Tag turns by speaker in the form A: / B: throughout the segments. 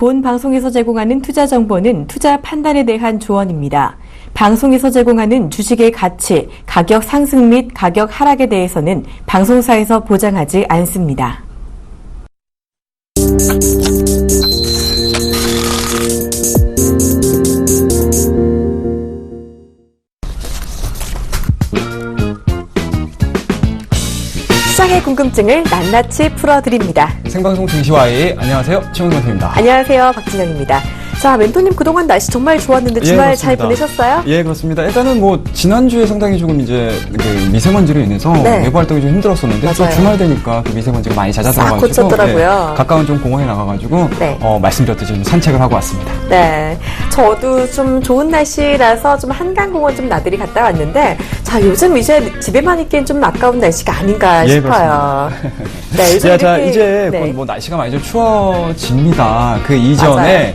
A: 본 방송에서 제공하는 투자 정보는 투자 판단에 대한 조언입니다. 방송에서 제공하는 주식의 가치, 가격 상승 및 가격 하락에 대해서는 방송사에서 보장하지 않습니다. 시장의 궁금증을 낱낱이 풀어드립니다.
B: 생방송 증시와의 안녕하세요. 최영선 대표입니다.
A: 안녕하세요. 박진영입니다. 자, 멘토님 그동안 날씨 정말 좋았는데 주말 잘 보내셨어요?
B: 예, 그렇습니다. 일단은 지난주에 상당히 조금 이제 미세먼지로 인해서 외부 활동이 좀 힘들었었는데 또 주말 되니까 그 미세먼지가 많이 잦아들어가지고
A: 고쳤더라고요.
B: 가까운 좀 공원에 나가가지고 말씀드렸듯이 좀 산책을 하고 왔습니다.
A: 네, 저도 좀 좋은 날씨라서 좀 한강공원 좀 나들이 갔다 왔는데 자, 요즘 이제 집에만 있기엔 좀 아까운 날씨가 아닌가 싶어요.
B: 네, 이제 곧 날씨가 많이 좀 추워집니다. 그 이전에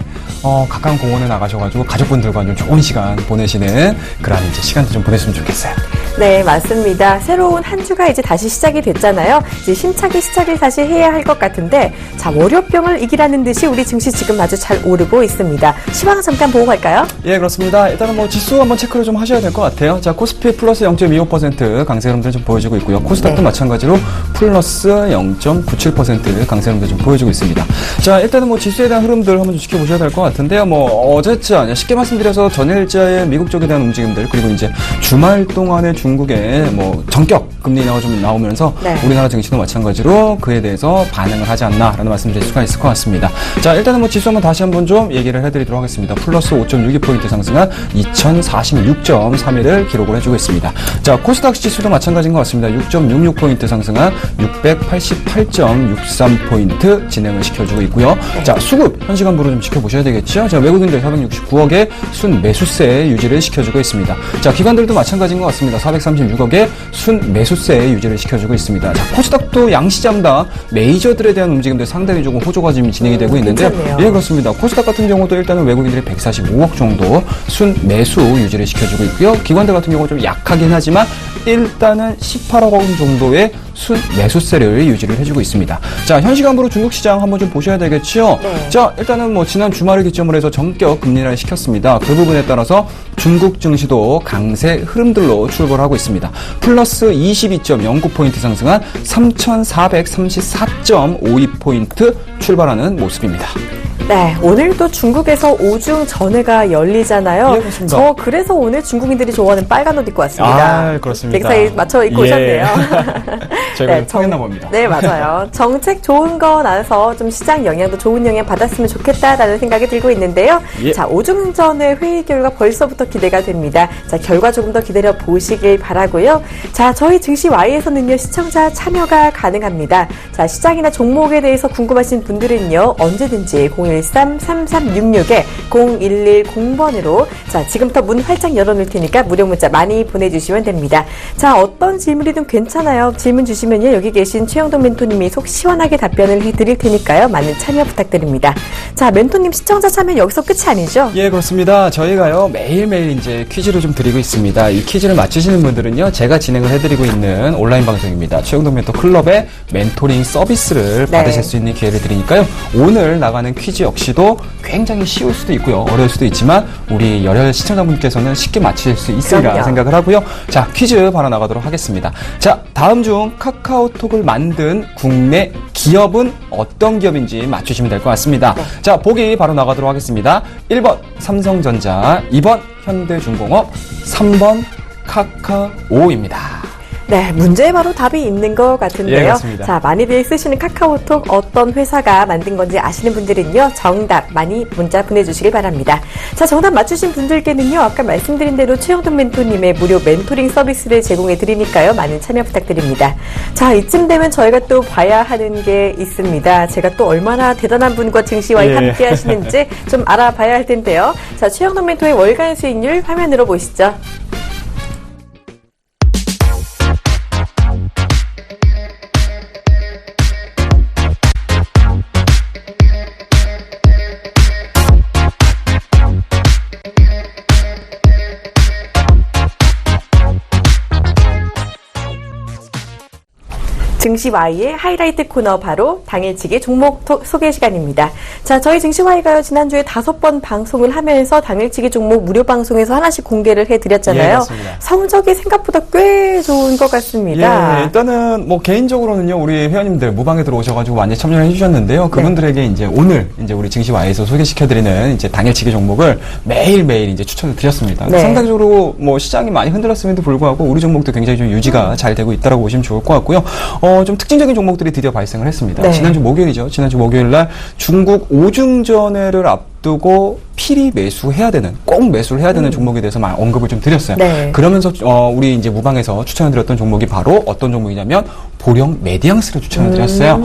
B: 가까운 공원에 나가셔가지고 가족분들과 좀 좋은 시간 보내시는 그런 이제 시간도 좀 보냈으면 좋겠어요.
A: 네, 맞습니다. 새로운 한 주가 이제 다시 시작이 됐잖아요. 이제 힘차게 시작을 다시 해야 할 것 같은데, 자, 월요병을 이기라는 듯이 우리 증시 지금 아주 잘 오르고 있습니다. 시황 잠깐 보고 갈까요?
B: 예, 그렇습니다. 일단은 지수 한번 체크를 좀 하셔야 될 것 같아요. 자, 코스피 플러스 0.25% 강세 흐름들 좀 보여주고 있고요. 코스닥도 마찬가지로 플러스 0.97% 강세 흐름들 좀 보여주고 있습니다. 자, 일단은 지수에 대한 흐름들 한번 좀 지켜보셔야 될 것 같은데요. 어제자, 쉽게 말씀드려서 전일자의 미국 쪽에 대한 움직임들, 그리고 이제 주말 동안에 중국의 전격 금리 인하가 좀 나오면서 우리나라 증시도 마찬가지로 그에 대해서 반응을 하지 않나라는 말씀을 드릴 수가 있을 것 같습니다. 자, 일단은 지수 한번 다시 한번 좀 얘기를 해드리도록 하겠습니다. 플러스 5.62포인트 상승한 2046.31을 기록을 해주고 있습니다. 자, 코스닥 지수도 마찬가지인 것 같습니다. 6.66포인트 상승한 680.63포인트 진행을 시켜주고 있고요. 자, 수급 현시간부로 좀 지켜보셔야 되겠죠. 자, 외국인들 469억의 순 매수세 유지를 시켜주고 있습니다. 자, 기관들도 마찬가지인 것 같습니다. 436억의 순 매수세 유지를 시켜주고 있습니다. 자, 코스닥도 양시장다 메이저들에 대한 움직임들 상당히 조금 호조가 지금 진행이 되고 있는데요.
A: 괜찮네요.
B: 예, 그렇습니다. 코스닥 같은 경우도 일단은 외국인들이 145억 정도 순 매수 유지를 시켜주고 있고요. 기관들 같은 경우 좀 약하긴 하지만 일단은 18억 원 정도의 순 매수세를 유지를 해주고 있습니다. 자, 현시간부로 중국 시장 한번 좀 보셔야 되겠죠. 자, 일단은 지난 주말을 기점으로 해서 전격 금리 인하를 시켰습니다. 그 부분에 따라서 중국 증시도 강세 흐름들로 출발하고 있습니다. 플러스 22.09포인트 상승한 3,434.52포인트 출발하는 모습입니다.
A: 네, 오늘도 중국에서 오중 전회가 열리잖아요.
B: 예, 그렇습니다.
A: 저 그래서 오늘 중국인들이 좋아하는 빨간 옷 입고 왔습니다.
B: 아, 그렇습니다.
A: 넥타이 맞춰 입고 오셨네요.
B: 저희가 좀 통했나 봅니다.
A: 네, 맞아요. 정책 좋은 거 나와서 좀 시장 영향도 좋은 영향 받았으면 좋겠다라는 생각이 들고 있는데요. 자, 오중 전회 회의 결과 벌써부터 기대가 됩니다. 자, 결과 조금 더 기다려 보시길 바라고요. 자, 저희 증시 Y에서는요, 시청자 참여가 가능합니다. 자, 시장이나 종목에 대해서 궁금하신 분들은요, 언제든지 013-3366에 0110번으로 자, 지금부터 문 활짝 열어놓을 테니까 무료 문자 많이 보내주시면 됩니다. 자, 어떤 질문이든 괜찮아요. 질문 주시면요, 여기 계신 최영돈 멘토님이 속 시원하게 답변을 해드릴 테니까요, 많은 참여 부탁드립니다. 자, 멘토님 시청자 참여 여기서 끝이 아니죠?
B: 예, 그렇습니다. 저희가요, 매일매일 이제 퀴즈를 좀 드리고 있습니다. 이 퀴즈를 맞히시는 분들은요, 제가 진행을 해드리고 있는 온라인 방송입니다. 최영돈 멘토 클럽의 멘토링 서비스를 받으실 수 있는 기회를 드리니까요, 오늘 나가는 퀴즈 역시도 굉장히 쉬울 수도 있고요, 어려울 수도 있지만 우리 열혈 시청자분께서는 쉽게 맞히실 수 있으리라 생각을 하고요. 자, 퀴즈 바로 나가도록 하겠습니다. 자, 다음 중 카카오톡을 만든 국내 기업은 어떤 기업인지 맞추시면 될 것 같습니다. 자, 보기 바로 나가도록 하겠습니다. 1번 삼성전자, 2번 현대중공업, 3번 카카오입니다.
A: 네, 문제에 바로 답이 있는 것 같은데요.
B: 예, 그렇습니다.
A: 자, 많이들 쓰시는 카카오톡 어떤 회사가 만든 건지 아시는 분들은요, 정답 많이 문자 보내주시길 바랍니다. 자, 정답 맞추신 분들께는요, 아까 말씀드린 대로 최영돈 멘토님의 무료 멘토링 서비스를 제공해 드리니까요, 많은 참여 부탁드립니다. 자, 이쯤 되면 저희가 또 봐야 하는 게 있습니다. 제가 또 얼마나 대단한 분과 증시와 함께 하시는지 좀 알아봐야 할 텐데요. 자, 최영돈 멘토의 월간 수익률 화면으로 보시죠. 증시와이의 하이라이트 코너 바로 당일치기 종목 소개 시간입니다. 자, 저희 증시와이가요 지난주에 5번 방송을 하면서 당일치기 종목 무료 방송에서 하나씩 공개를 해드렸잖아요.
B: 예, 맞습니다.
A: 성적이 생각보다 꽤 좋은 것 같습니다.
B: 예, 일단은 뭐 개인적으로는요 우리 회원님들 무방에 들어오셔가지고 많이 참여를 해주셨는데요. 그분들에게 이제 오늘 이제 우리 증시와이에서 소개시켜드리는 이제 당일치기 종목을 매일매일 이제 추천을 드렸습니다.
A: 네.
B: 상대적으로 뭐 시장이 많이 흔들렸음에도 불구하고 우리 종목도 굉장히 좀 유지가 잘 되고 있다라고 보시면 좋을 것 같고요. 좀 특징적인 종목들이 드디어 발생을 했습니다.
A: 네.
B: 지난주 목요일이죠. 지난주 목요일날 중국 오중전회를 앞두고 필히 매수해야 되는, 꼭 매수를 해야 되는 종목에 대해서 언급을 좀 드렸어요.
A: 네.
B: 그러면서 우리 이제 무방에서 추천을 드렸던 종목이 바로 어떤 종목이냐면 보령 메디앙스를 추천을 드렸어요.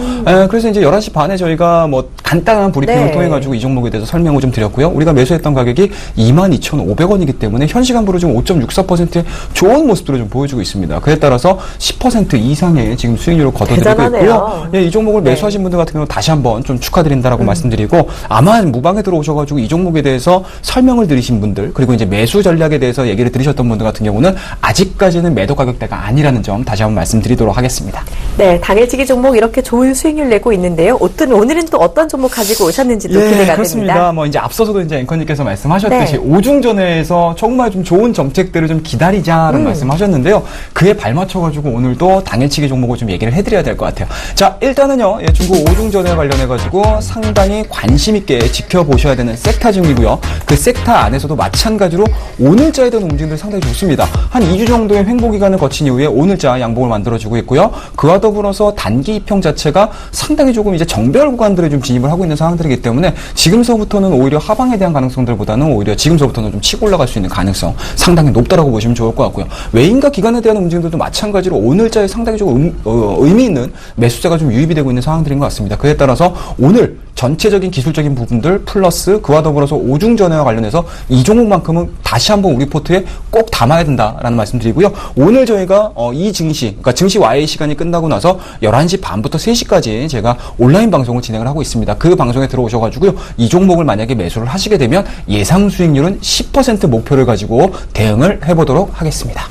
B: 그래서 이제 11시 반에 저희가 뭐 간단한 브리핑을
A: 네.
B: 통해 가지고 이 종목에 대해서 설명을 좀 드렸고요. 우리가 매수했던 가격이 22,500원이기 때문에 현 시간부로 좀 5.64%의 좋은 모습들을 좀 보여주고 있습니다. 그에 따라서 10% 이상의 지금 수익률을 거둬들이고
A: 대단하네요.
B: 있고요. 예, 이 종목을
A: 네.
B: 매수하신 분들 같은 경우는 다시 한번 좀 축하드린다라고 말씀드리고, 아마 무방에 들어오셔가지고 이 종목에 대해서 설명을 드리신 분들, 그리고 이제 매수 전략에 대해서 얘기를 들으셨던 분들 같은 경우는 아직까지는 매도 가격대가 아니라는 점 다시 한번 말씀드리도록 하겠습니다.
A: 네, 당일치기 종목 이렇게 좋은 수익률 내고 있는데요. 오늘은 또 어떤 종목 가지고 오셨는지도 기대가
B: 그렇습니다.
A: 됩니다.
B: 뭐 이제 앞서서도 이제 앵커님께서 말씀하셨듯이
A: 네.
B: 오중전에서 정말 좀 좋은 정책들을 좀 기다리자라는 말씀하셨는데요. 그에 발맞춰가지고 오늘도 당일치기 종목을 좀 얘기를 해드려야 될 것 같아요. 자, 일단은요, 중국 오중전에 관련해가지고 상당히 관심 있게 지켜보셔야 되는 섹타중이고요. 그 섹타 안에서도 마찬가지로 오늘자에 대한 움직임들이 상당히 좋습니다. 한 2주 정도의 횡보 기간을 거친 이후에 오늘자 양봉을 만들어주고 있고요. 그와 더불어서 단기 입형 자체가 상당히 조금 이제 정배열 구간들에 좀 진입을 하고 있는 상황들이기 때문에 지금서부터는 오히려 하방에 대한 가능성들보다는 오히려 지금서부터는 좀 치고 올라갈 수 있는 가능성 상당히 높다라고 보시면 좋을 것 같고요. 외인과 기관에 대한 움직임들도 마찬가지로 오늘자에 상당히 조금 의미 있는 매수세가 좀 유입이 되고 있는 상황들인 것 같습니다. 그에 따라서 오늘 전체적인 기술적인 부분들 플러스 그와 더불어서 오중전회와 관련해서 이 종목만큼은 다시 한번 우리 포트에 꼭 담아야 된다라는 말씀드리고요. 오늘 저희가 이 증시, 그러니까 증시 YA 시간이 끝나고 나서 11시 반부터 3시까지 제가 온라인 방송을 진행을 하고 있습니다. 그 방송에 들어오셔가지고요. 이 종목을 만약에 매수를 하시게 되면 예상 수익률은 10% 목표를 가지고 대응을 해보도록 하겠습니다.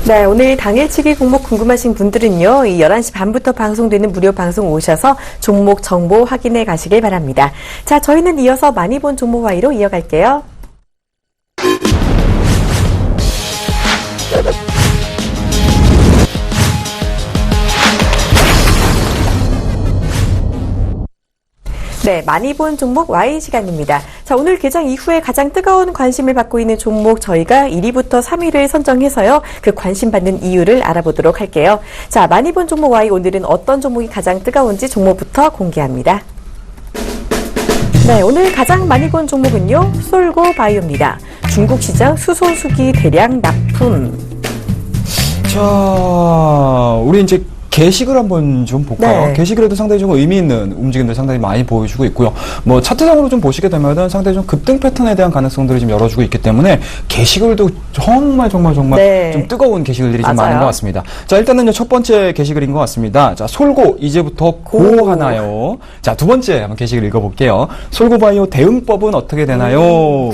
A: 네, 오늘 당일치기 종목 궁금하신 분들은요, 이 11시 반부터 방송되는 무료 방송 오셔서 종목 정보 확인해 가시길 바랍니다. 자, 저희는 이어서 많이 본 종목 와이로 이어갈게요. 네, 많이 본 종목 Y 시간입니다. 자, 오늘 개장 이후에 가장 뜨거운 관심을 받고 있는 종목 저희가 1위부터 3위를 선정해서요. 그 관심 받는 이유를 알아보도록 할게요. 자, 많이 본 종목 Y 오늘은 어떤 종목이 가장 뜨거운지 종목부터 공개합니다. 네, 오늘 가장 많이 본 종목은요. 솔고 바이오입니다. 중국 시장 수소수기 대량 납품.
B: 자, 우리 이제 게시글 한번 좀 볼까요?
A: 네.
B: 게시글에도 상당히 좀 의미 있는 움직임들 상당히 많이 보여주고 있고요. 뭐 차트상으로 좀 보시게 되면은 상당히 좀 급등 패턴에 대한 가능성들이 좀 열어주고 있기 때문에 게시글도 정말
A: 네.
B: 좀 뜨거운 게시글들이 좀
A: 맞아요.
B: 많은 것 같습니다. 자, 일단은요, 첫 번째 게시글인 것 같습니다. 자, 솔고 이제부터 고 하나요? 자, 두 번째 한번 게시글 읽어볼게요. 솔고바이오 대응법은 어떻게 되나요?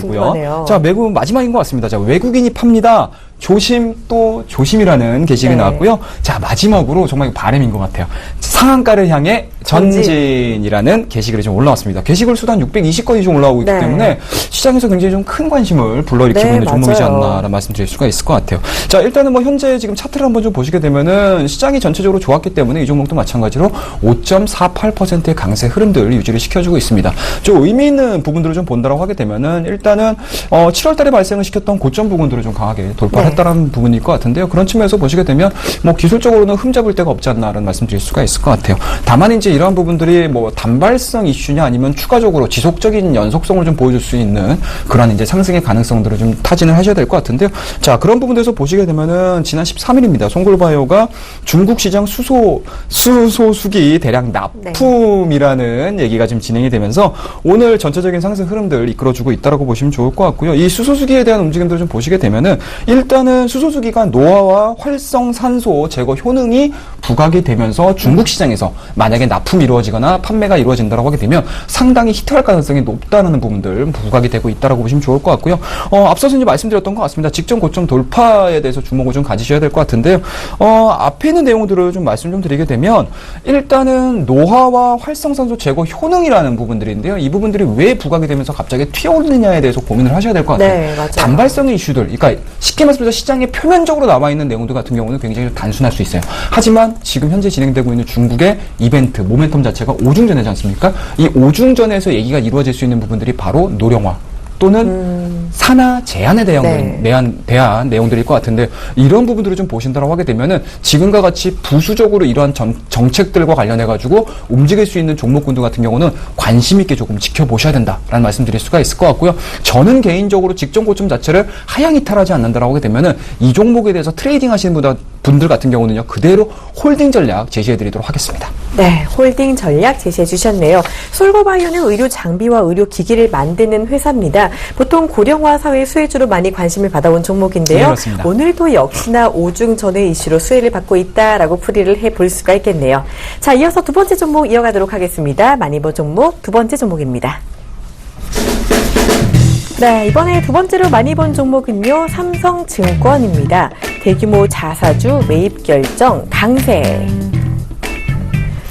A: 궁금하네요.
B: 자, 매우 마지막인 것 같습니다. 자, 외국인이 팝니다. 조심 또 조심이라는 게시글이
A: 네.
B: 나왔고요. 자, 마지막으로 정말 바람인 것 같아요. 상한가를 향해 전진이라는 게시글이 좀 올라왔습니다. 게시글 수단 620건이 좀 올라오고 있기
A: 네.
B: 때문에 시장에서 굉장히 좀 큰 관심을 불러일으키고
A: 네,
B: 있는 종목이지
A: 맞아요.
B: 않나라는 말씀드릴 수가 있을 것 같아요. 자, 일단은 뭐 현재 지금 차트를 한번 좀 보시게 되면은 시장이 전체적으로 좋았기 때문에 이 종목도 마찬가지로 5.48%의 강세 흐름들 유지를 시켜주고 있습니다. 좀 의미 있는 부분들을 좀 본다라고 하게 되면은 일단은 7월 달에 발생을 시켰던 고점 부분들을 좀 강하게 돌파를 했다라는 부분일 것 같은데요. 그런 측면에서 보시게 되면 뭐 기술적으로는 흠잡을 데가 없지 않나라는 말씀드릴 수가 있을 것 같아요. 다만 이제 이러한 부분들이 뭐 단발성 이슈냐 아니면 추가적으로 지속적인 연속성을 좀 보여줄 수 있는 그런 이제 상승의 가능성들을 좀 타진을 하셔야 될 것 같은데요. 자, 그런 부분에서 보시게 되면은 지난 13일입니다. 송골바이오가 중국 시장 수소수기 대량 납품이라는 얘기가 좀 진행이 되면서 오늘 전체적인 상승 흐름들 이끌어주고 있다라고 보시면 좋을 것 같고요. 이 수소수기에 대한 움직임들을 좀 보시게 되면은 일단 일단은 수소수기관 노화와 활성산소 제거 효능이 부각이 되면서 중국 시장에서 만약에 납품이 이루어지거나 판매가 이루어진다고 하게 되면 상당히 히트할 가능성이 높다는 부분들 부각이 되고 있다고 보시면 좋을 것 같고요. 앞서서 이제 말씀드렸던 것 같습니다. 직전 고점 돌파에 대해서 주목을 좀 가지셔야 될 것 같은데요. 앞에 있는 내용들을 좀 말씀 좀 드리게 되면 일단은 노화와 활성산소 제거 효능이라는 부분들인데요. 이 부분들이 왜 부각이 되면서 갑자기 튀어오르느냐에 대해서 고민을 하셔야 될 것 같아요.
A: 네, 맞아요.
B: 단발성의 이슈들, 그러니까 쉽게 말씀해서 시장에 표면적으로 남아있는 내용들 같은 경우는 굉장히 단순할 수 있어요. 하지만 지금 현재 진행되고 있는 중국의 이벤트, 모멘텀 자체가 오중전이지 않습니까? 이 오중전에서 얘기가 이루어질 수 있는 부분들이 바로 노령화 또는 산하 제한에 대한 내용들일 것 같은데 이런 부분들을 좀 보신다고 하게 되면은 지금과 같이 부수적으로 이러한 정책들과 관련해가지고 움직일 수 있는 종목군들 같은 경우는 관심 있게 조금 지켜보셔야 된다라는 말씀드릴 수가 있을 것 같고요. 저는 개인적으로 직전 고점 자체를 하향 이탈하지 않는다라고 하게 되면은 이 종목에 대해서 트레이딩 하시는 분들 같은 경우는요 그대로 홀딩 전략 제시해드리도록 하겠습니다.
A: 네, 홀딩 전략 제시해 주셨네요. 솔고바이오는 의료 장비와 의료 기기를 만드는 회사입니다. 보통 고령화 사회 수혜주로 많이 관심을 받아온 종목인데요.
B: 네, 그렇습니다.
A: 오늘도 역시나 오중전의 이슈로 수혜를 받고 있다라고 풀이를 해볼 수가 있겠네요. 자, 이어서 두 번째 종목 이어가도록 하겠습니다. 많이 본 종목 두 번째 종목입니다. 네, 이번에 두 번째로 많이 본 종목은요, 삼성증권입니다. 대규모 자사주 매입 결정 강세.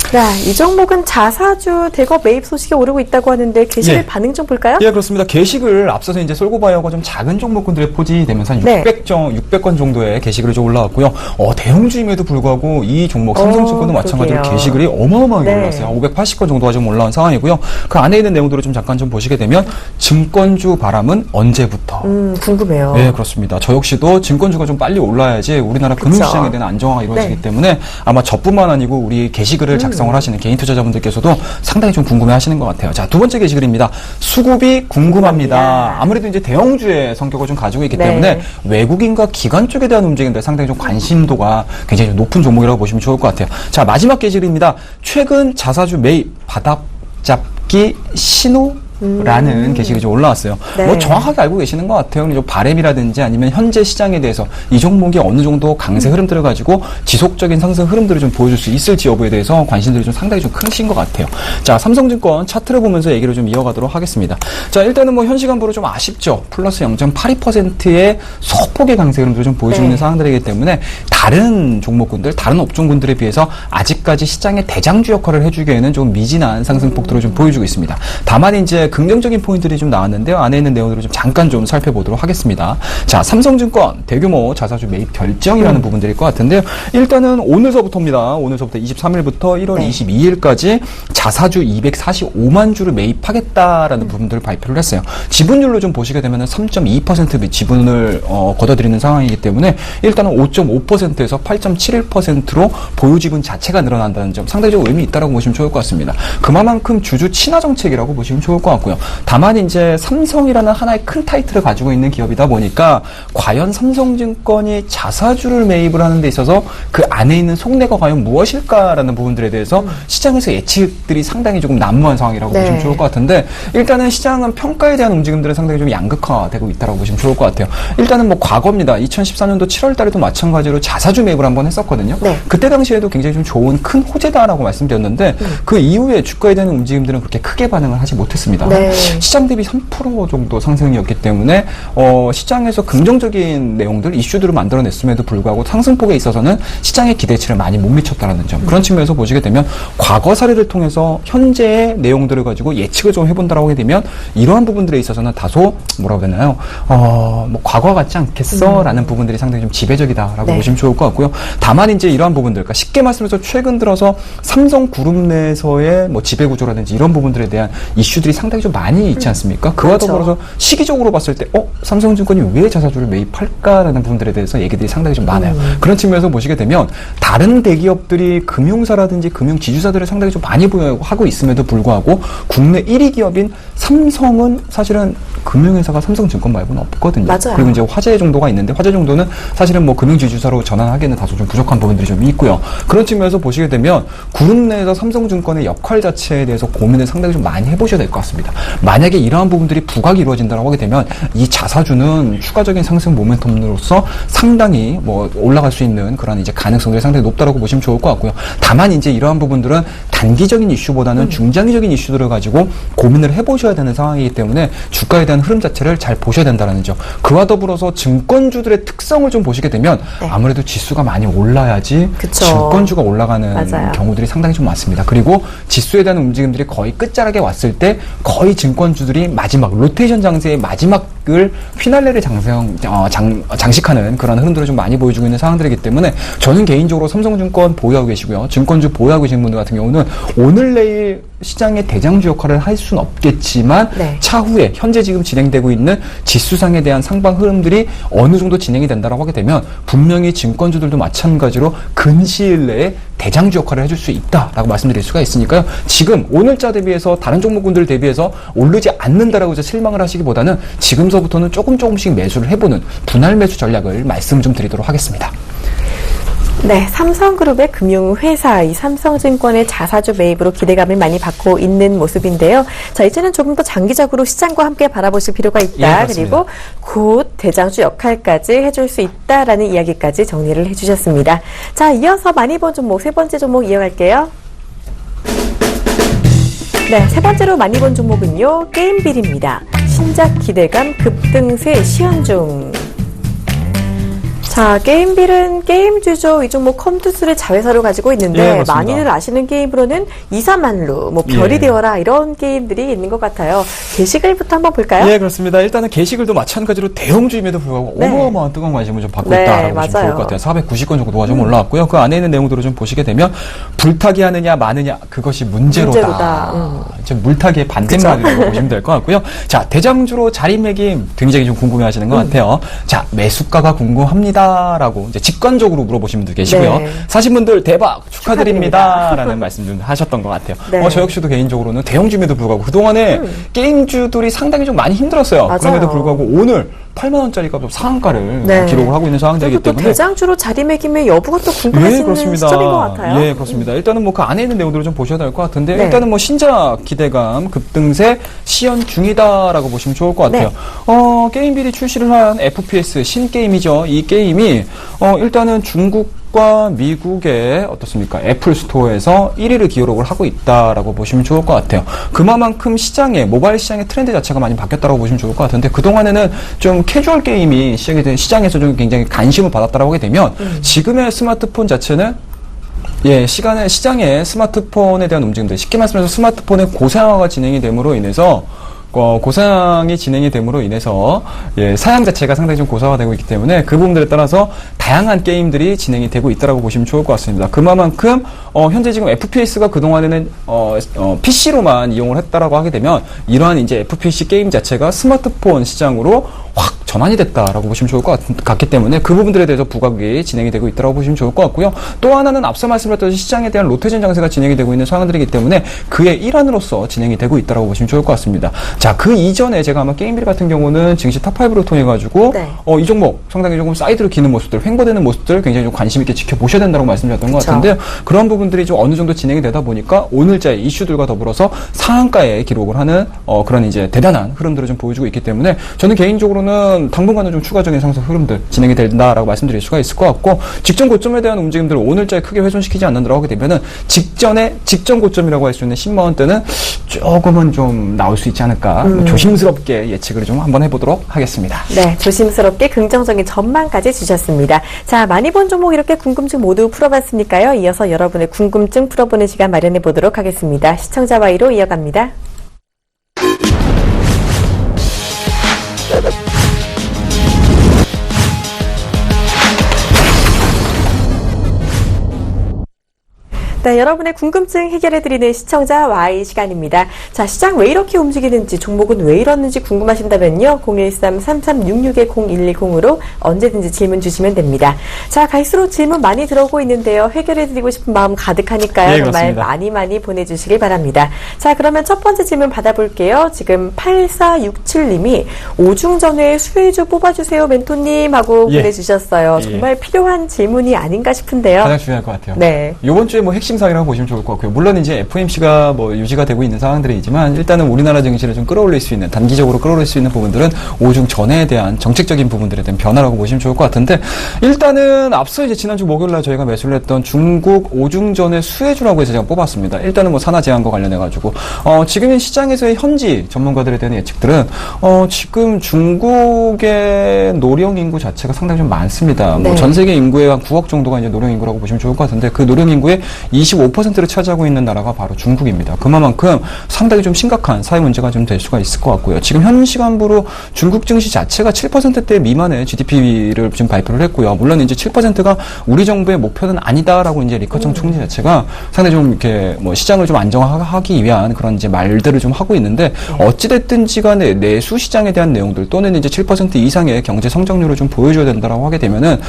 A: 네, 이 종목은 자사주 대거 매입 소식이 오르고 있다고 하는데 게시글 반응 좀 볼까요?
B: 예, 그렇습니다. 게시글 앞서서 이제 솔고바이오가 좀 작은 종목군들에 포지되면서 한 600건 정도의 게시글이 좀 올라왔고요. 대형주임에도 불구하고 이 종목 삼성증권도 마찬가지로
A: 그러게요.
B: 게시글이 어마어마하게 올랐어요. 580건 정도가 좀 올라온 상황이고요. 그 안에 있는 내용들을 좀 잠깐 좀 보시게 되면 증권주 바람은 언제부터?
A: 궁금해요.
B: 네, 그렇습니다. 저 역시도 증권주가 좀 빨리 올라야지 우리나라 금융시장에 대한 안정화가 이루어지기 때문에 아마 저뿐만 아니고 우리 게시글을 작성을 하시는 개인 투자자분들께서도 상당히 좀 궁금해 하시는 것 같아요. 자, 두 번째 게시글입니다. 수급이 궁금합니다. 아무래도 이제 대형주의 성격을 좀 가지고 있기 때문에 외국인과 기관 쪽에 대한 움직임들 상당히 좀 관심도가 굉장히 좀 높은 종목이라고 보시면 좋을 것 같아요. 자, 마지막 게시글입니다. 최근 자사주 매입 바닥 잡기 신호 라는 게시글이 좀 올라왔어요.
A: 네.
B: 뭐 정확하게 알고 계시는 것 같아요. 좀 바램이라든지 아니면 현재 시장에 대해서 이 종목이 어느 정도 강세 흐름들을 가지고 지속적인 상승 흐름들을 좀 보여줄 수 있을지 여부에 대해서 관심들이 좀 상당히 좀 크신 것 같아요. 자, 삼성증권 차트를 보면서 얘기를 좀 이어가도록 하겠습니다. 자, 일단은 뭐 현 시간부로 좀 아쉽죠. 플러스 0.82%의 소폭의 강세 흐름들을 좀 보여주고 있는 상황들이기 때문에 다른 종목군들, 다른 업종군들에 비해서 아직까지 시장의 대장주 역할을 해주기에는 좀 미진한 상승폭들을 좀 보여주고 있습니다. 다만 이제 긍정적인 포인트들이 좀 나왔는데요. 안에 있는 내용들을 좀 잠깐 좀 살펴보도록 하겠습니다. 자, 삼성증권 대규모 자사주 매입 결정이라는 부분들일 것 같은데요. 일단은 오늘서부터입니다. 오늘서부터 23일부터 1월 22일까지 자사주 245만 주를 매입하겠다라는 부분들을 발표를 했어요. 지분율로 좀 보시게 되면 3.2% 지분을 걷어들이는 상황이기 때문에 일단은 5.5%에서 8.71%로 보유 지분 자체가 늘어난다는 점 상당히 좀 의미 있다라고 보시면 좋을 것 같습니다. 그만큼 주주 친화 정책이라고 보시면 좋을 것 같고요. 다만 이제 삼성이라는 하나의 큰 타이틀을 가지고 있는 기업이다 보니까 과연 삼성증권이 자사주를 매입을 하는 데 있어서 그 안에 있는 속내가 과연 무엇일까라는 부분들에 대해서 시장에서 예측들이 상당히 조금 난무한 상황이라고 보시면 좋을 것 같은데 일단은 시장은 평가에 대한 움직임들은 상당히 좀 양극화되고 있다고 보시면 좋을 것 같아요. 일단은 뭐 과거입니다. 2014년도 7월 달에도 마찬가지로 자사주 매입을 한번 했었거든요. 그때 당시에도 굉장히 좀 좋은 큰 호재다라고 말씀드렸는데 그 이후에 주가에 대한 움직임들은 그렇게 크게 반응을 하지 못했습니다. 시장 대비 3% 정도 상승이었기 때문에 시장에서 긍정적인 내용들, 이슈들을 만들어냈음에도 불구하고 상승폭에 있어서는 시장의 기대치를 많이 못 미쳤다는 점. 그런 측면에서 보시게 되면 과거 사례를 통해서 현재의 내용들을 가지고 예측을 좀 해본다라고 하게 되면 이러한 부분들에 있어서는 다소 뭐라고 해야 되나요? 뭐 과거와 같지 않겠어? 라는 부분들이 상당히 좀 지배적이다라고 보시면 좋을 것 같고요. 다만 이제 이러한 부분들, 그러니까 쉽게 말씀해서 최근 들어서 삼성그룹 내에서의 뭐 지배구조라든지 이런 부분들에 대한 이슈들이 상당히 좀 많이 있지 않습니까? 그와 더불어서 시기적으로 봤을 때 삼성증권이 왜 자사주를 매입할까라는 부분들에 대해서 얘기들이 상당히 좀 많아요. 그런 측면에서 보시게 되면 다른 대기업들이 금융사라든지 금융지주사들을 상당히 좀 많이 보유하고 있음에도 불구하고 국내 1위 기업인 삼성은 사실은 금융회사가 삼성증권 말고는 없거든요.
A: 맞아요.
B: 그리고 이제 화재 정도가 있는데 화재 정도는 사실은 뭐 금융지주사로 전환하기에는 다소 좀 부족한 부분들이 좀 있고요. 그런 측면에서 보시게 되면 그룹 내에서 삼성증권의 역할 자체에 대해서 고민을 상당히 좀 많이 해보셔야 될 것 같습니다. 만약에 이러한 부분들이 부각이 이루어진다고 하게 되면 이 자사주는 추가적인 상승 모멘텀으로서 상당히 뭐 올라갈 수 있는 그런 이제 가능성들이 상당히 높다라고 보시면 좋을 것 같고요. 다만 이제 이러한 부분들은 단기적인 이슈보다는 중장기적인 이슈들을 가지고 고민을 해보셔야 되는 상황이기 때문에 주가에 대한 흐름 자체를 잘 보셔야 된다는 점. 그와 더불어서 증권주들의 특성을 좀 보시게 되면
A: 네.
B: 아무래도 지수가 많이 올라야지
A: 그쵸.
B: 증권주가 올라가는
A: 맞아요.
B: 경우들이 상당히 좀 많습니다. 그리고 지수에 대한 움직임들이 거의 끝자락에 왔을 때 거의 증권주들이 마지막 로테이션 장세의 마지막을 휘날레를 장식하는 그런 흐름들을 좀 많이 보여주고 있는 상황들이기 때문에 저는 개인적으로 삼성증권 보유하고 계시고요. 증권주 보유하고 계신 분들 같은 경우는 오늘 내일 시장의 대장주 역할을 할 수는 없겠지만
A: 네.
B: 차후에 현재 지금 진행되고 있는 지수상에 대한 상방 흐름들이 어느 정도 진행이 된다고 하게 되면 분명히 증권주들도 마찬가지로 근시일 내에 대장주 역할을 해줄 수 있다라고 말씀드릴 수가 있으니까요. 지금 오늘자 대비해서 다른 종목군들 대비해서 오르지 않는다라고 이제 실망을 하시기보다는 지금서부터는 조금씩 매수를 해보는 분할 매수 전략을 말씀 좀 드리도록 하겠습니다.
A: 네, 삼성그룹의 금융회사, 이 삼성증권의 자사주 매입으로 기대감을 많이 받고 있는 모습인데요. 자, 이제는 조금 더 장기적으로 시장과 함께 바라보실 필요가 있다.
B: 예,
A: 그리고 곧 대장주 역할까지 해줄 수 있다라는 이야기까지 정리를 해주셨습니다. 자, 이어서 많이 본 종목, 세 번째 종목 이어갈게요. 네, 세 번째로 많이 본 종목은요, 게임빌입니다. 신작 기대감 급등세 시연 중. 자, 게임빌은 게임주죠. 이 종목 컴투스를 자회사로 가지고 있는데
B: 예, 그렇습니다.
A: 많이들 아시는 게임으로는 이사만루, 뭐 별이
B: 예.
A: 되어라 이런 게임들이 있는 것 같아요. 게시글부터 한번 볼까요?
B: 예, 그렇습니다. 일단은 게시글도 마찬가지로 대형주임에도 불구하고
A: 네.
B: 어마어마한 뜨거운 관심을 좀 받고
A: 네,
B: 있다라고 보시면
A: 맞아요.
B: 좋을 것 같아요. 490건 정도가 좀 올라왔고요. 그 안에 있는 내용들을 좀 보시게 되면 불타기 하느냐 마느냐 그것이 문제로다. 이제 물타기의 반대말이라고 보시면 될 것 같고요. 자, 대장주로 자리매김 굉장히 좀 궁금해하시는 것 같아요. 자, 매수가가 궁금합니다라고 이제 직관적으로 물어보시는 분들 계시고요.
A: 네.
B: 사신 분들 대박 축하드립니다라는 말씀 좀 하셨던 것 같아요.
A: 네.
B: 저 역시도 개인적으로는 대형주임에도 불구하고 그동안에 게임주들이 상당히 좀 많이 힘들었어요.
A: 맞아요.
B: 그럼에도 불구하고 오늘 8만 원짜리가 좀 상한가를
A: 네.
B: 기록을 하고 있는 상황들이기
A: 그리고 또
B: 때문에
A: 대장주로 자리매김의 여부가 또 궁금하시는 시점인 것 같아요.
B: 예, 그렇습니다. 일단은 뭐 그 안에 있는 내용들을 좀 보셔야 될 것 같은데
A: 네.
B: 일단은 뭐 신작 기대감 급등세 시연 중이다라고 보시면 좋을 것 같아요.
A: 네.
B: 게임빌이 출시를 한 FPS 신게임이죠. 이 게임이 일단은 중국과 미국의 어떻습니까? 애플 스토어에서 1위를 기록을 하고 있다라고 보시면 좋을 것 같아요. 그만큼 모바일 시장의 트렌드 자체가 많이 바뀌었다고 보시면 좋을 것 같은데 그동안에는 좀 캐주얼 게임이 시작이 된 시장에서 좀 굉장히 관심을 받았다라고 하게 되면 지금의 스마트폰 자체는 시장의 스마트폰에 대한 움직임들, 쉽게 말씀해서 스마트폰의 고사양화가 진행이 됨으로 인해서 고사양이 진행이 됨으로 인해서 사양 자체가 상당히 좀 고사화되고 있기 때문에 그 부분들에 따라서 다양한 게임들이 진행이 되고 있다고 보시면 좋을 것 같습니다. 그만큼 현재 지금 FPS가 그동안에는 PC로만 이용을 했다라고 하게 되면 이러한 이제 FPS 게임 자체가 스마트폰 시장으로 확 전환이 됐다라고 보시면 좋을 것 같기 때문에 그 부분들에 대해서 부각이 진행이 되고 있다고 보시면 좋을 것 같고요. 또 하나는 앞서 말씀드렸던 시장에 대한 로테이션 장세가 진행이 되고 있는 상황들이기 때문에 그의 일환으로서 진행이 되고 있다고 보시면 좋을 것 같습니다. 자, 그 이전에 제가 아마 게임빌 같은 경우는 증시 탑5로 통해 가지고
A: 네.
B: 이 종목 상당히 조금 사이드로 기는 모습들, 횡보되는 모습들 굉장히 좀 관심 있게 지켜보셔야 된다고 말씀드렸던 것
A: 그쵸.
B: 같은데요. 그런 부분들이 좀 어느 정도 진행이 되다 보니까 오늘자의 이슈들과 더불어서 상한가에 기록을 하는 그런 이제 대단한 흐름들을 좀 보여주고 있기 때문에 저는 개인적으로는 당분간은 좀 추가적인 상승 흐름들 진행이 된다라고 말씀드릴 수가 있을 것 같고 직전 고점에 대한 움직임들을 오늘자에 크게 훼손시키지 않는다라고 하게 되면은 직전 고점이라고 할 수 있는 10만 원대는 조금은 좀 나올 수 있지 않을까 조심스럽게 예측을 좀 한번 해보도록 하겠습니다.
A: 네, 조심스럽게 긍정적인 전망까지 주셨습니다. 자, 많이 본 종목 이렇게 궁금증 모두 풀어봤으니까요. 이어서 여러분의 궁금증 풀어보는 시간 마련해 보도록 하겠습니다. 시청자 와이로 이어갑니다. 네, 여러분의 궁금증 해결해드리는 시청자 Y 시간입니다. 자, 시장 왜 이렇게 움직이는지, 종목은 왜 이러는지 궁금하신다면요. 013-3366-0110으로 언제든지 질문 주시면 됩니다. 자, 갈수록 질문 많이 들어오고 있는데요. 해결해드리고 싶은 마음 가득하니까요.
B: 네,
A: 정말
B: 그렇습니다.
A: 많이 보내주시길 바랍니다. 자, 그러면 첫 번째 질문 받아볼게요. 지금 8467님이 오중전에 수혜주 뽑아주세요, 멘토님 하고
B: 예.
A: 보내주셨어요.
B: 예.
A: 정말 필요한 질문이 아닌가 싶은데요.
B: 가장 중요할 것 같아요.
A: 네.
B: 이번 주에 뭐 핵심 사항이라고 보시면 좋을 것 같고요. 물론 이제 FOMC가 뭐 유지가 되고 있는 상황들이지만 일단은 우리나라 증시를 좀 끌어올릴 수 있는, 단기적으로 끌어올릴 수 있는 부분들은 오중 전에 대한 정책적인 부분들에 대한 변화라고 보시면 좋을 것 같은데, 일단은 앞서 이제 지난주 목요일날 저희가 매수를 했던 중국 오중전의 수혜주라고 해서 제가 뽑았습니다. 일단은 뭐 산화 제한과 관련해가지고 지금 시장에서의 현지 전문가들에 대한 예측들은 지금 중국의 노령 인구 자체가 상당히 좀 많습니다.
A: 네.
B: 뭐 전 세계 인구의 한 9억 정도가 이제 노령 인구라고 보시면 좋을 것 같은데, 그 노령 인구의 25%를 차지하고 있는 나라가 바로 중국입니다. 그만큼 상당히 좀 심각한 사회 문제가 좀 될 수가 있을 것 같고요. 지금 현 시간부로 중국 증시 자체가 7%대 미만의 GDP를 지금 발표를 했고요. 물론 이제 7%가 우리 정부의 목표는 아니다라고 이제 리커청 총리 자체가 상당히 좀 이렇게 뭐 시장을 좀 안정화하기 위한 그런 이제 말들을 좀 하고 있는데, 어찌됐든지 간에 내수 시장에 대한 내용들 또는 이제 7% 이상의 경제 성장률을 좀 보여줘야 된다라고 하게 되면은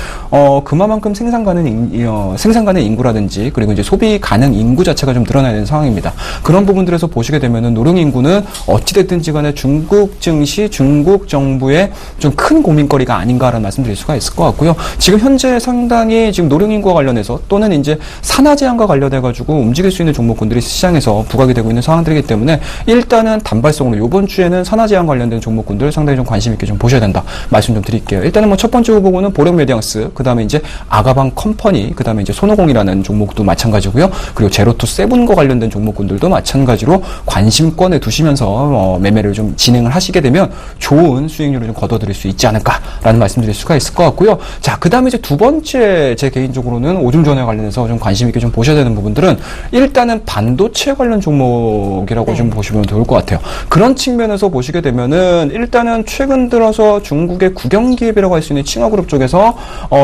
B: 그만큼 생산 가능 인구라든지 그리고 이제 소비 가능 인구 자체가 좀 늘어나야 되는 상황입니다. 그런 부분들에서 보시게 되면은 노령 인구는 어찌됐든지 간에 중국 증시, 중국 정부의 좀 큰 고민거리가 아닌가라는 말씀드릴 수가 있을 것 같고요. 지금 현재 상당히 지금 노령 인구와 관련해서 또는 이제 산화 제한과 관련해 가지고 움직일 수 있는 종목군들이 시장에서 부각이 되고 있는 상황들이기 때문에 일단은 단발성으로 이번 주에는 산화 제한 관련된 종목군들 상당히 좀 관심 있게 좀 보셔야 된다 말씀 좀 드릴게요. 일단은 뭐 첫 번째 후보군은 보령 메디앙스, 그다음에 이제 아가방 컴퍼니, 그다음에 이제 손오공이라는 종목도 마찬가지고요. 그리고 제로투 세븐과 관련된 종목군들도 마찬가지로 관심권에 두시면서 매매를 좀 진행을 하시게 되면 좋은 수익률을 좀 거둬들일 수 있지 않을까라는 말씀드릴 수가 있을 것 같고요. 자, 그다음에 이제 두 번째 제 개인적으로는 오중전에 관련해서 좀 관심 있게 좀 보셔야 되는 부분들은 일단은 반도체 관련 종목이라고 좀 보시면 좋을 것 같아요. 그런 측면에서 보시게 되면은 일단은 최근 들어서 중국의 국영기업이라고 할 수 있는 칭화그룹 쪽에서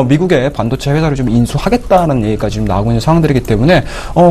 B: 미국의 반도체 회사를 좀 인수하겠다는 얘기까지 좀 나오고 있는 상황들이기 때문에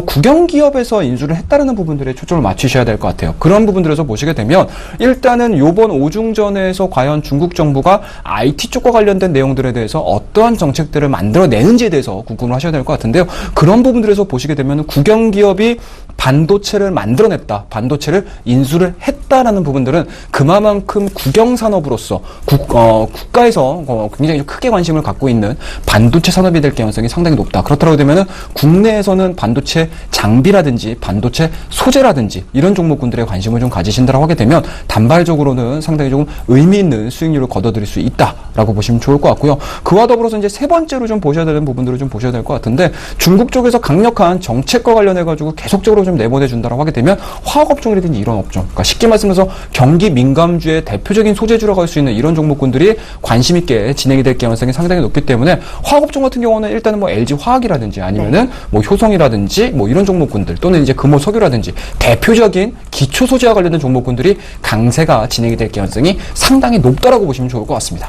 B: 국영기업에서 인수를 했다는 부분들에 초점을 맞추셔야 될 것 같아요. 그런 부분들에서 보시게 되면 일단은 요번 오중전에서 과연 중국 정부가 IT 쪽과 관련된 내용들에 대해서 어떠한 정책들을 만들어내는지에 대해서 궁금을 하셔야 될 것 같은데요. 그런 부분들에서 보시게 되면 국영기업이 반도체를 만들어냈다, 반도체를 인수를 했다라는 부분들은 그만큼 국영산업으로서 국가에서 굉장히 좀 크게 관심을 갖고 있는 반도체 산업이 될 가능성이 상당히 높다. 그렇다고 되면은 국내에서는 반도체 장비라든지 반도체 소재라든지 이런 종목군들에 관심을 좀 가지신다고 하게 되면 단발적으로는 상당히 조금 의미 있는 수익률을 거둬들일 수 있다라고 보시면 좋을 것 같고요. 그와 더불어서 이제 세 번째로 좀 보셔야 되는 부분들을 좀 보셔야 될 것 같은데, 중국 쪽에서 강력한 정책과 관련해 가지고 계속적으로 좀 내보내 준다라고 하게 되면 화학업종이라든지 이런 업종, 그러니까 쉽게 말씀해서 경기 민감주의 대표적인 소재주라고 할 수 있는 이런 종목군들이 관심 있게 진행이 될 가능성이 상당히 높기 때문에 화학업종 같은 경우는 일단은 뭐 LG 화학이라든지 아니면은 뭐 효성이라든지 뭐 이런 종목군들 또는 이제 금호석유라든지 대표적인 기초 소재와 관련된 종목군들이 강세가 진행이 될 가능성이 상당히 높다라고 보시면 좋을 것 같습니다.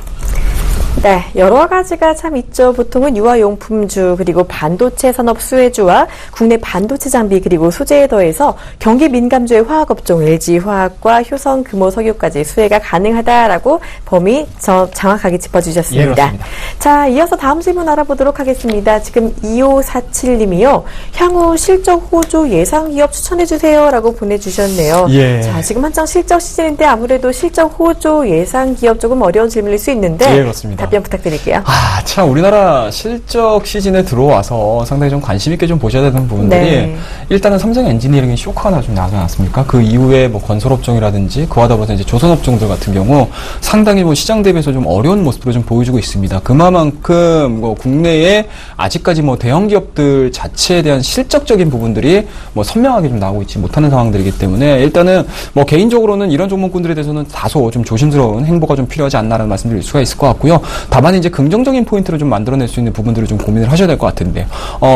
A: 네, 여러 가지가 참 있죠. 보통은 유아용품주, 그리고 반도체 산업 수혜주와 국내 반도체 장비 그리고 소재에 더해서 경기 민감주의 화학업종 LG화학과 효성, 금호석유까지 수혜가 가능하다라고 범위 정확하게 짚어주셨습니다.
B: 예, 그렇습니다.
A: 자, 이어서 다음 질문 알아보도록 하겠습니다. 지금 2547님이요. 향후 실적 호조 예상 기업 추천해주세요 라고 보내주셨네요.
B: 예.
A: 자, 지금 한창 실적 시즌인데 아무래도 실적 호조 예상 기업 조금 어려운 질문일 수 있는데
B: 예, 그렇습니다.
A: 답변 부탁드릴게요.
B: 참 우리나라 실적 시즌에 들어와서 상당히 좀 관심 있게 좀 보셔야 되는 부분들이,
A: 네.
B: 일단은 삼성 엔지니어링이 쇼크가 좀 나지 않았습니까? 그 이후에 뭐 건설업종이라든지 그와 더불어서 이제 조선업종들 같은 경우 상당히 뭐 시장 대비해서 좀 어려운 모습으로 좀 보여주고 있습니다. 그만큼 뭐 국내에 아직까지 뭐 대형 기업들 자체에 대한 실적적인 부분들이 뭐 선명하게 좀 나오고 있지 못하는 상황들이기 때문에 일단은 뭐 개인적으로는 이런 종목군들에 대해서는 다소 좀 조심스러운 행보가 좀 필요하지 않나라는 말씀드릴 수가 있을 것 같고요. 다만 이제 긍정적인 포인트를 좀 만들어낼 수 있는 부분들을 좀 고민을 하셔야 될 것 같은데,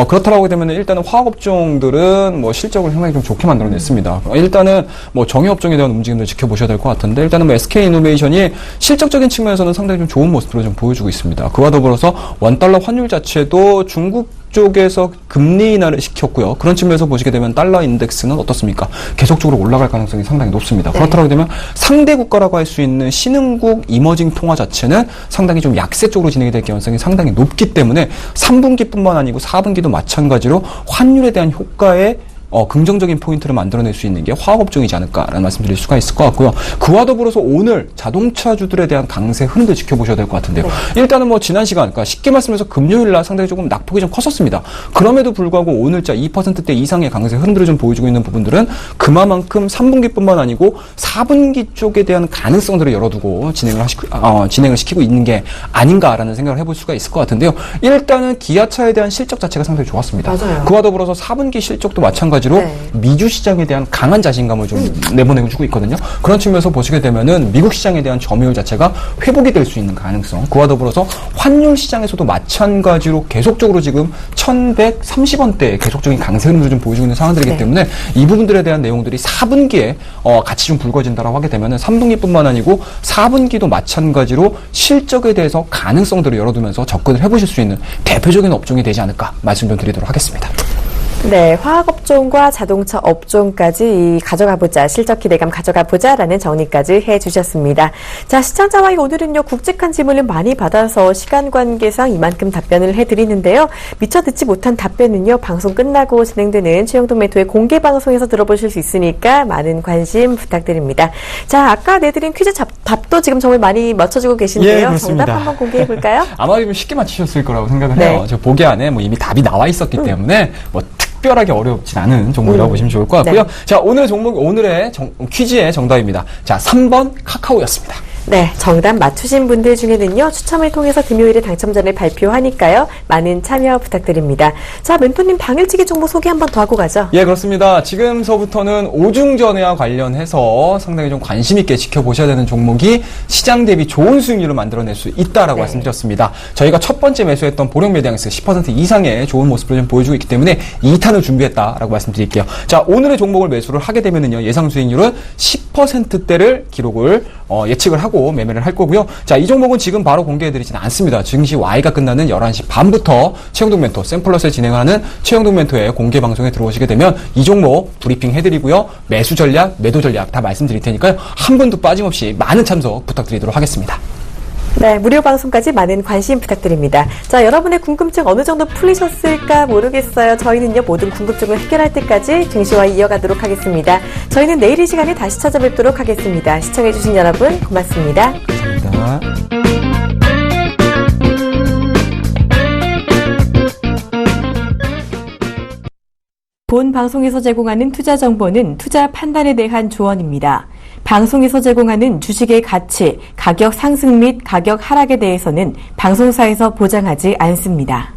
B: 그렇다고 하게 되면 일단은 화학업종들은 뭐 실적을 상당히 좀 좋게 만들어냈습니다. 일단은 뭐 정유업종에 대한 움직임을 지켜보셔야 될 것 같은데, 일단은 뭐 SK이노베이션이 실적적인 측면에서는 상당히 좀 좋은 모습으로 좀 보여주고 있습니다. 그와 더불어서 원달러 환율 자체도 중국 쪽에서 금리 인하를 시켰고요. 그런 측면에서 보시게 되면 달러 인덱스는 어떻습니까? 계속적으로 올라갈 가능성이 상당히 높습니다. 그렇다고 되면 상대 국가라고 할 수 있는 신흥국 이머징 통화 자체는 상당히 좀 약세 쪽으로 진행이 될 가능성이 상당히 높기 때문에 3분기뿐만 아니고 4분기도 마찬가지로 환율에 대한 효과에 긍정적인 포인트를 만들어낼 수 있는 게 화학업종이지 않을까라는 말씀드릴 수가 있을 것 같고요. 그와 더불어서 오늘 자동차주들에 대한 강세 흐름도 지켜보셔야 될 것 같은데요. 일단은 뭐 지난 시간, 그러니까 쉽게 말씀해서 금요일 날 상당히 조금 낙폭이 좀 컸었습니다. 그럼에도 불구하고 오늘자 2%대 이상의 강세 흐름들을 좀 보여주고 있는 부분들은 그만큼 3분기뿐만 아니고 4분기 쪽에 대한 가능성들을 열어두고 진행을 시키고 있는 게 아닌가라는 생각을 해볼 수가 있을 것 같은데요. 일단은 기아차에 대한 실적 자체가 상당히 좋았습니다.
A: 맞아요.
B: 그와 더불어서 4분기 실적도 마찬가지로 미주 시장에 대한 강한 자신감을 좀 내보내주고 있거든요. 그런 측면에서 보시게 되면은 미국 시장에 대한 점유율 자체가 회복이 될 수 있는 가능성, 그와 더불어서 환율 시장에서도 마찬가지로 계속적으로 지금 1,130원대의 계속적인 강세 흐름을 좀 보여주고 있는 상황들이기 때문에 이 부분들에 대한 내용들이 4분기에 같이 좀 불거진다라고 하게 되면은 3분기뿐만 아니고 4분기도 마찬가지로 실적에 대해서 가능성들을 열어두면서 접근을 해보실 수 있는 대표적인 업종이 되지 않을까 말씀 좀 드리도록 하겠습니다.
A: 네, 화학업종과 자동차 업종까지 가져가보자, 실적 기대감 가져가보자라는 정리까지 해주셨습니다. 자, 시청자와 오늘은요, 굵직한 질문을 많이 받아서 시간 관계상 이만큼 답변을 해드리는데요. 미처 듣지 못한 답변은요, 방송 끝나고 진행되는 최영돈 멘토의 공개 방송에서 들어보실 수 있으니까 많은 관심 부탁드립니다. 자, 아까 내드린 퀴즈 답도 지금 정말 많이 맞춰주고 계신데요.
B: 예,
A: 정답 한번 공개해볼까요?
B: 아마 좀 쉽게 맞추셨을 거라고 생각을 해요. 저 보기 안에 뭐 이미 답이 나와 있었기 때문에 뭐 특별하게 어렵진 않은 종목이라고 보시면 좋을 것 같고요. 자, 오늘의 퀴즈의 정답입니다. 자, 3번 카카오였습니다.
A: 네, 정답 맞추신 분들 중에는요, 추첨을 통해서 금요일에 당첨자를 발표하니까요, 많은 참여 부탁드립니다. 자, 멘토님 당일치기 정보 소개 한번 더 하고 가죠.
B: 예, 그렇습니다. 지금서부터는 오중전회와 관련해서 상당히 좀 관심 있게 지켜보셔야 되는 종목이 시장 대비 좋은 수익률을 만들어낼 수 있다라고 말씀드렸습니다. 저희가 첫 번째 매수했던 보령 메디앙스 10% 이상의 좋은 모습을 좀 보여주고 있기 때문에 2탄을 준비했다라고 말씀드릴게요. 자, 오늘의 종목을 매수를 하게 되면은요, 예상 수익률은 10%대를 기록을 예측을 하고 매매를 할 거고요. 자, 이 종목은 지금 바로 공개해드리지는 않습니다. 증시 Y가 끝나는 11시 반부터 최영돈 멘토 샘플러스에 진행하는 최영돈 멘토의 공개 방송에 들어오시게 되면 이 종목 브리핑 해드리고요. 매수 전략, 매도 전략 다 말씀드릴 테니까요. 한 분도 빠짐없이 많은 참석 부탁드리도록 하겠습니다.
A: 네, 무료 방송까지 많은 관심 부탁드립니다. 자, 여러분의 궁금증 어느 정도 풀리셨을까 모르겠어요. 저희는요, 모든 궁금증을 해결할 때까지 증시와 이어가도록 하겠습니다. 저희는 내일 이 시간에 다시 찾아뵙도록 하겠습니다. 시청해주신 여러분 고맙습니다.
B: 감사합니다.
A: 본 방송에서 제공하는 투자 정보는 투자 판단에 대한 조언입니다. 방송에서 제공하는 주식의 가치, 가격 상승 및 가격 하락에 대해서는 방송사에서 보장하지 않습니다.